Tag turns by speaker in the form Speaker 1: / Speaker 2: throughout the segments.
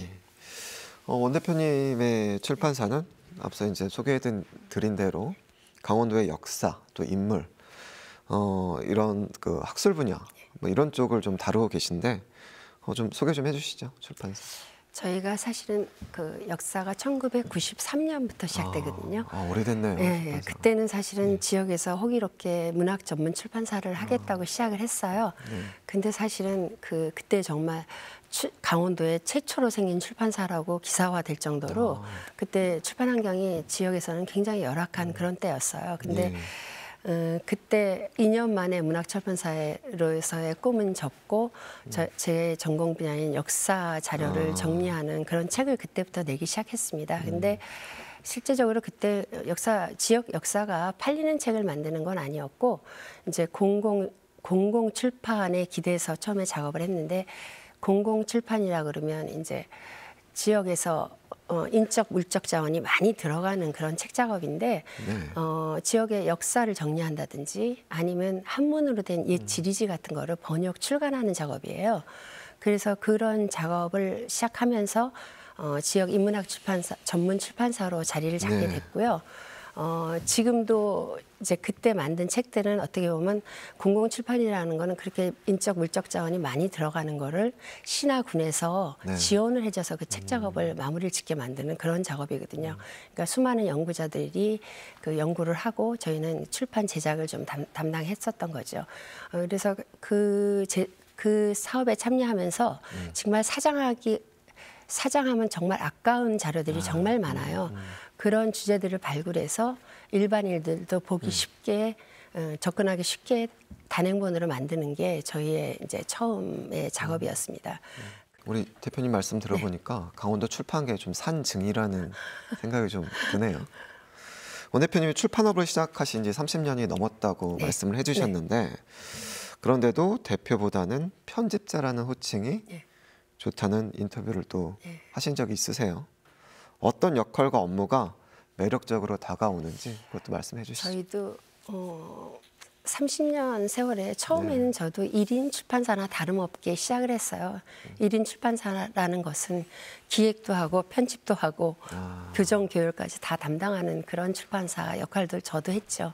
Speaker 1: 예. 원 대표님의 출판사는 앞서 이제 소개해드린 대로 강원도의 역사, 또 인물, 이런 그 학술 분야, 뭐 이런 쪽을 좀 다루고 계신데, 좀 소개 좀 해주시죠, 출판사.
Speaker 2: 저희가 사실은 그 역사가 1993년부터 시작되거든요.
Speaker 1: 오래됐네요.
Speaker 2: 예, 그때는 사실은 지역에서 호기롭게 문학 전문 출판사를 하겠다고 시작을 했어요. 근데 사실은 그때 정말 강원도에 최초로 생긴 출판사라고 기사화될 정도로 그때 출판 환경이 지역에서는 굉장히 열악한 그런 때였어요. 근데 그때 2년 만에 문학출판사로서의 꿈은 접고 제 전공 분야인 역사 자료를 정리하는 그런 책을 그때부터 내기 시작했습니다. 근데 실제적으로 그때 지역 역사가 팔리는 책을 만드는 건 아니었고 이제 공공 출판에 기대서 처음에 작업을 했는데 공공 출판이라 그러면 이제 지역에서 인적 물적 자원이 많이 들어가는 그런 책 작업인데 지역의 역사를 정리한다든지 아니면 한문으로 된 옛 지리지 같은 거를 번역 출간하는 작업이에요. 그래서 그런 작업을 시작하면서 지역 인문학 출판사 전문 출판사로 자리를 잡게 됐고요. 지금도 이제 그때 만든 책들은 어떻게 보면 공공출판이라는 거는 그렇게 인적 물적 자원이 많이 들어가는 거를 시나 군에서 지원을 해줘서 그 책 작업을 마무리를 짓게 만드는 그런 작업이거든요. 그러니까 수많은 연구자들이 그 연구를 하고 저희는 출판 제작을 좀 담당했었던 거죠. 그래서 그 사업에 참여하면서 정말 사장하면 정말 아까운 자료들이 정말 많아요. 그런 주제들을 발굴해서 일반인들도 보기 쉽게 접근하기 쉽게 단행본으로 만드는 게 저희의 이제 처음의 작업이었습니다.
Speaker 1: 우리 대표님 말씀 들어보니까 강원도 출판계의 좀 산증이라는 생각이 좀 드네요. 원 대표님이 출판업을 시작하신 지 30년이 넘었다고 말씀을 해주셨는데 그런데도 대표보다는 편집자라는 호칭이 좋다는 인터뷰를 또 하신 적이 있으세요. 어떤 역할과 업무가 매력적으로 다가오는지 그것도 말씀해 주시죠.
Speaker 2: 저희도 30년 세월에 처음에는 저도 1인 출판사나 다름없게 시작을 했어요. 1인 출판사라는 것은 기획도 하고 편집도 하고 교정 교열까지 다 담당하는 그런 출판사 역할들 저도 했죠.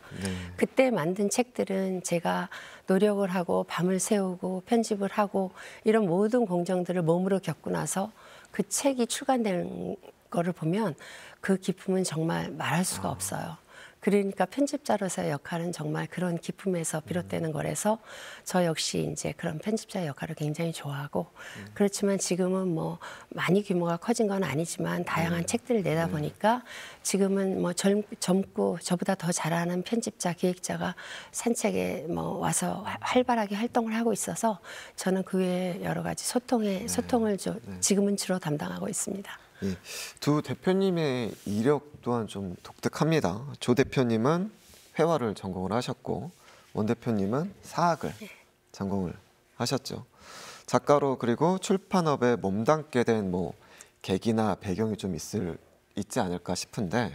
Speaker 2: 그때 만든 책들은 제가 노력을 하고 밤을 새우고 편집을 하고 이런 모든 공정들을 몸으로 겪고 나서 그 책이 출간되는 거를 보면 그 기쁨은 정말 말할 수가 없어요. 그러니까 편집자로서의 역할은 정말 그런 기쁨에서 비롯되는 거라서 저 역시 이제 그런 편집자의 역할을 굉장히 좋아하고 그렇지만 지금은 뭐 많이 규모가 커진 건 아니지만 다양한 책들을 내다 보니까 지금은 뭐 젊고 저보다 더 잘하는 편집자, 기획자가 산책에 뭐 와서 활발하게 활동을 하고 있어서 저는 그 외에 여러 가지 소통을 지금은 주로 담당하고 있습니다.
Speaker 1: 예, 두 대표님의 이력 또한 좀 독특합니다. 조 대표님은 회화를 전공을 하셨고 원 대표님은 사학을 전공을 하셨죠. 작가로 그리고 출판업에 몸담게 된 뭐 계기나 배경이 좀 있지 않을까 싶은데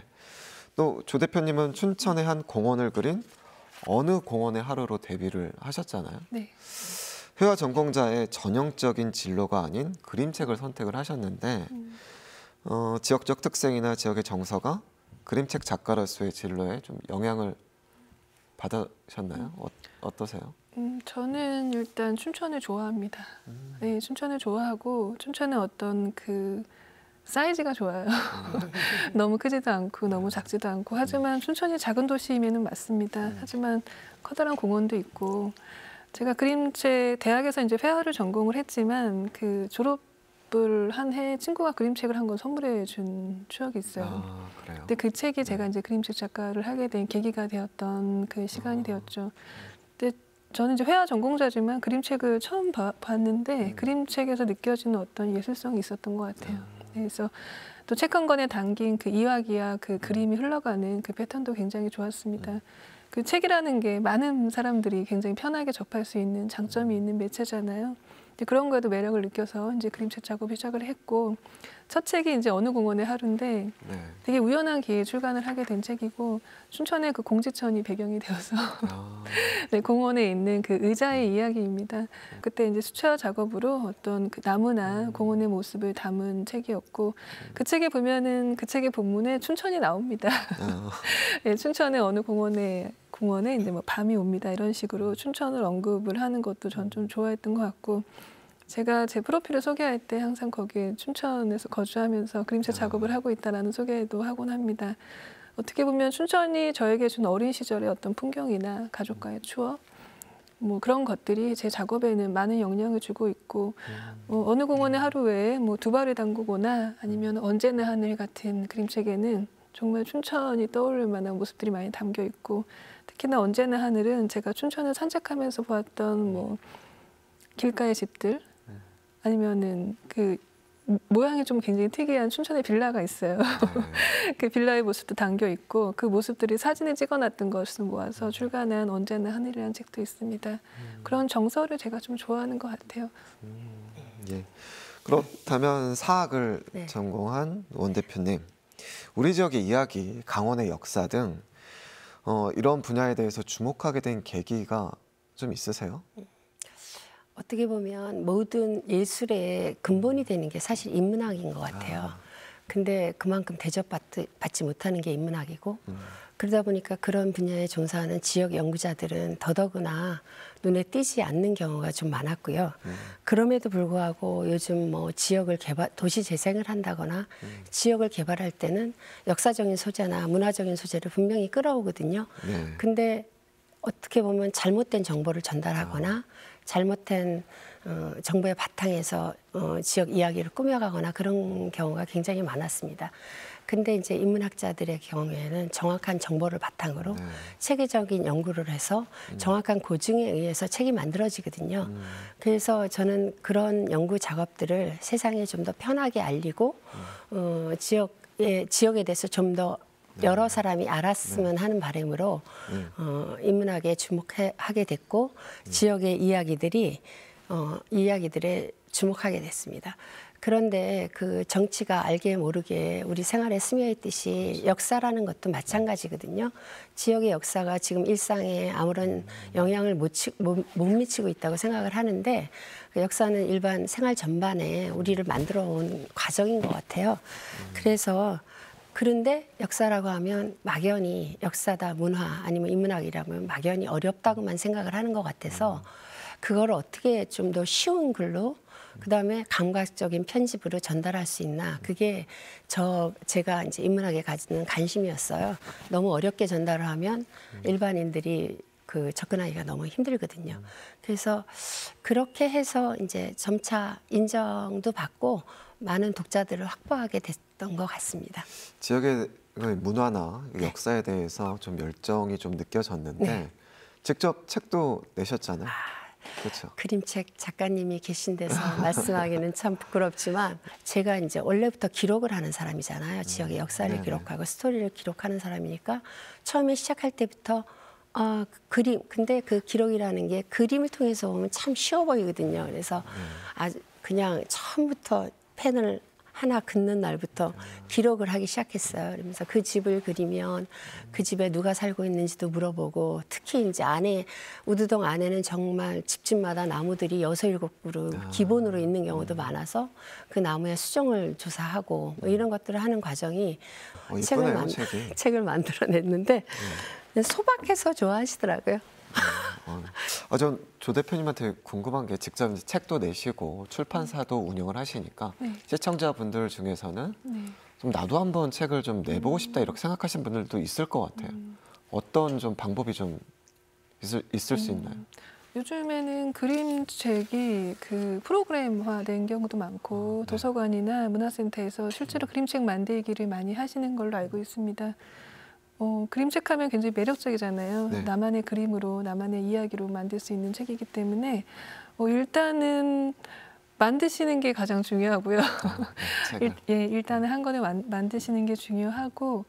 Speaker 1: 또 조 대표님은 춘천의 한 공원을 그린 어느 공원의 하루로 데뷔를 하셨잖아요.
Speaker 3: 네.
Speaker 1: 회화 전공자의 전형적인 진로가 아닌 그림책을 선택을 하셨는데 지역적 특색이나 지역의 정서가 그림책 작가로서의 진로에 좀 영향을 받으셨나요? 어떠세요?
Speaker 3: 저는 일단 춘천을 좋아합니다. 네, 춘천을 좋아하고 춘천은 어떤 그 사이즈가 좋아요. 너무 크지도 않고 너무 작지도 않고 하지만 춘천이 작은 도시임에는 맞습니다. 하지만 커다란 공원도 있고 제가 그림책 대학에서 이제 회화를 전공을 했지만 그 졸업을 한 해 친구가 그림책을 한 권 선물해 준 추억이 있어요.
Speaker 1: 그래요?
Speaker 3: 근데 그 책이 제가 이제 그림책 작가를 하게 된 계기가 되었던 그 시간이 되었죠. 근데 저는 이제 회화 전공자지만 그림책을 처음 봤는데 그림책에서 느껴지는 어떤 예술성이 있었던 것 같아요. 그래서 또 책 한 권에 담긴 그 이야기와 그 그림이 흘러가는 그 패턴도 굉장히 좋았습니다. 그 책이라는 게 많은 사람들이 굉장히 편하게 접할 수 있는 장점이 있는 매체잖아요. 이제 그런 거에도 매력을 느껴서 이제 그림책 작업을 시작을 했고 첫 책이 이제 어느 공원의 하루인데
Speaker 1: 네.
Speaker 3: 되게 우연한 기회에 출간을 하게 된 책이고 춘천의 그 공지천이 배경이 되어서
Speaker 1: 아,
Speaker 3: 네, 공원에 있는 그 의자의 이야기입니다. 그때 이제 수채화 작업으로 어떤 그 나무나 공원의 모습을 담은 책이었고 그 책에 보면은 그 책의 본문에 춘천이 나옵니다.
Speaker 1: 아,
Speaker 3: 네, 춘천의 어느 공원에 이제 뭐 밤이 옵니다 이런 식으로 춘천을 언급을 하는 것도 전 좀 좋아했던 것 같고 제가 제 프로필을 소개할 때 항상 거기에 춘천에서 거주하면서 그림책 작업을 하고 있다라는 소개도 하곤 합니다. 어떻게 보면 춘천이 저에게 준 어린 시절의 어떤 풍경이나 가족과의 추억 뭐 그런 것들이 제 작업에는 많은 영향을 주고 있고 어느 공원의 하루 외에 뭐 두 발을 담그거나 아니면 언제나 하늘 같은 그림책에는 정말 춘천이 떠오를 만한 모습들이 많이 담겨 있고 특히나 언제나 하늘은 제가 춘천을 산책하면서 보았던 뭐 길가의 집들 아니면은 그 모양이 좀 굉장히 특이한 춘천의 빌라가 있어요. 그 빌라의 모습도 담겨 있고 그 모습들이 사진에 찍어놨던 것을 모아서 출간한 언제나 하늘이라는 책도 있습니다. 그런 정서를 제가 좀 좋아하는 것 같아요.
Speaker 1: 예. 그렇다면 사학을
Speaker 2: 네.
Speaker 1: 전공한 원 대표님, 우리 지역의 이야기, 강원의 역사 등 이런 분야에 대해서 주목하게 된 계기가 좀 있으세요?
Speaker 2: 어떻게 보면 모든 예술의 근본이 되는 게 사실 인문학인 것 같아요. 근데 그만큼 대접받지 못하는 게 인문학이고 그러다 보니까 그런 분야에 종사하는 지역 연구자들은 더더구나 눈에 띄지 않는 경우가 좀 많았고요. 그럼에도 불구하고 요즘 뭐 지역을 도시 재생을 한다거나 지역을 개발할 때는 역사적인 소재나 문화적인 소재를 분명히 끌어오거든요.
Speaker 1: 네.
Speaker 2: 근데 어떻게 보면 잘못된 정보를 전달하거나 잘못된 정보의 바탕에서 지역 이야기를 꾸며가거나 그런 경우가 굉장히 많았습니다. 근데 이제 인문학자들의 경우에는 정확한 정보를 바탕으로 체계적인 연구를 해서 정확한 고증에 의해서 책이 만들어지거든요. 그래서 저는 그런 연구 작업들을 세상에 좀 더 편하게 알리고 지역에 대해서 좀 더 여러 사람이 알았으면 하는 바람으로 인문학에 주목하게 됐고 지역의 이야기들에 주목하게 됐습니다. 그런데 그 정치가 알게 모르게 우리 생활에 스며 있듯이 역사라는 것도 마찬가지거든요. 지역의 역사가 지금 일상에 아무런 영향을 못 미치고 있다고 생각을 하는데 그 역사는 일반 생활 전반에 우리를 만들어 온 과정인 것 같아요. 그런데 역사라고 하면 막연히 역사다 문화 아니면 인문학이라면 막연히 어렵다고만 생각을 하는 것 같아서 그걸 어떻게 좀 더 쉬운 글로 그다음에 감각적인 편집으로 전달할 수 있나 그게 제가 이제 인문학에 가지는 관심이었어요. 너무 어렵게 전달을 하면 일반인들이 접근하기가 너무 힘들거든요. 그래서 그렇게 해서 이제 점차 인정도 받고 많은 독자들을 확보하게 됐던 것 같습니다.
Speaker 1: 지역의 문화나 역사에 대해서 좀 열정이 좀 느껴졌는데 직접 책도 내셨잖아요. 그렇죠.
Speaker 2: 그림책 작가님이 계신 데서 말씀하기는 참 부끄럽지만 제가 이제 원래부터 기록을 하는 사람이잖아요. 지역의 역사를 기록하고 스토리를 기록하는 사람이니까 처음에 시작할 때부터 그림 근데 그 기록이라는 게 그림을 통해서 보면 참 쉬워 보이거든요. 그래서 그냥 처음부터 펜을 하나 긋는 날부터 기록을 하기 시작했어요. 그러면서 그 집을 그리면 그 집에 누가 살고 있는지도 물어보고 특히 이제 우두동 안에는 정말 집집마다 나무들이 6, 7그루 기본으로 있는 경우도 많아서 그 나무의 수종을 조사하고 뭐 이런 것들을 하는 과정이 책을 만들어냈는데 소박해서 좋아하시더라고요.
Speaker 1: 전 조 대표님한테 궁금한 게 직접 이제 책도 내시고 출판사도 운영을 하시니까 시청자분들 중에서는 좀 나도 한번 책을 좀 내보고 싶다 이렇게 생각하시는 분들도 있을 것 같아요. 어떤 좀 방법이 좀 있을 수 있나요?
Speaker 3: 요즘에는 그림책이 그 프로그램화된 경우도 많고 도서관이나 문화센터에서 실제로 그림책 만들기를 많이 하시는 걸로 알고 있습니다. 그림책 하면 굉장히 매력적이잖아요.
Speaker 1: 네.
Speaker 3: 나만의 그림으로, 나만의 이야기로 만들 수 있는 책이기 때문에 일단은 만드시는 게 가장 중요하고요.
Speaker 1: 책을.
Speaker 3: 일단은 한 권에 만드시는 게 중요하고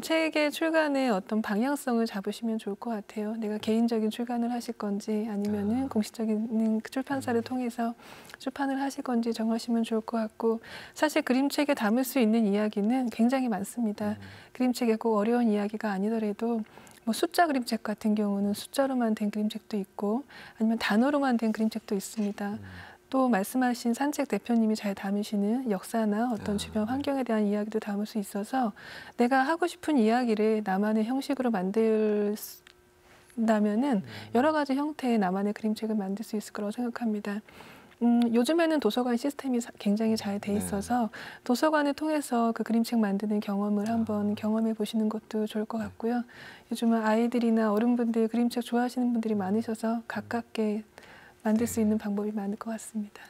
Speaker 3: 책의 출간의 어떤 방향성을 잡으시면 좋을 것 같아요. 내가 개인적인 출간을 하실 건지 아니면은 공식적인 출판사를 통해서 출판을 하실 건지 정하시면 좋을 것 같고 사실 그림책에 담을 수 있는 이야기는 굉장히 많습니다. 그림책에 꼭 어려운 이야기가 아니더라도 뭐 숫자 그림책 같은 경우는 숫자로만 된 그림책도 있고 아니면 단어로만 된 그림책도 있습니다. 또 말씀하신 산책 대표님이 잘 담으시는 역사나 어떤 주변 환경에 대한 이야기도 담을 수 있어서 내가 하고 싶은 이야기를 나만의 형식으로 만들다면은 여러 가지 형태의 나만의 그림책을 만들 수 있을 거라고 생각합니다. 요즘에는 도서관 시스템이 굉장히 잘 돼 있어서 도서관을 통해서 그 그림책 만드는 경험을 한번 경험해 보시는 것도 좋을 것 같고요. 요즘은 아이들이나 어른분들 그림책 좋아하시는 분들이 많으셔서 가깝게 만들 수 있는 방법이 많을 것 같습니다.